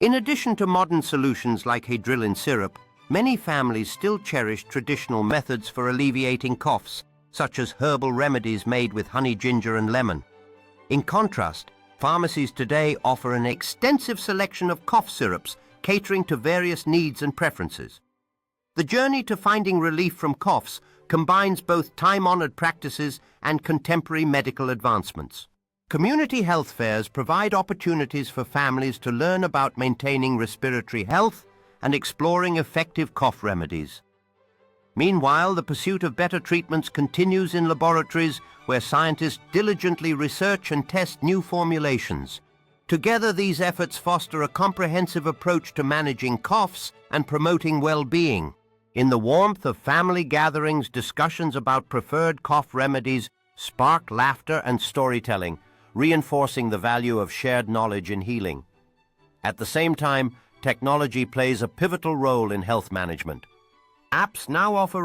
In addition to modern solutions like Hydryllin Syrup, many families still cherish traditional methods for alleviating coughs, such as herbal remedies made with honey, ginger, and lemon. In contrast, pharmacies today offer an extensive selection of cough syrups catering to various needs and preferences. The journey to finding relief from coughs combines both time-honored practices and contemporary medical advancements. Community health fairs provide opportunities for families to learn about maintaining respiratory health and exploring effective cough remedies. Meanwhile, the pursuit of better treatments continues in laboratories where scientists diligently research and test new formulations. Together, these efforts foster a comprehensive approach to managing coughs and promoting well-being. In the warmth of family gatherings, discussions about preferred cough remedies spark laughter and storytelling, reinforcing the value of shared knowledge in healing. At the same time, technology plays a pivotal role in health management. Apps now offer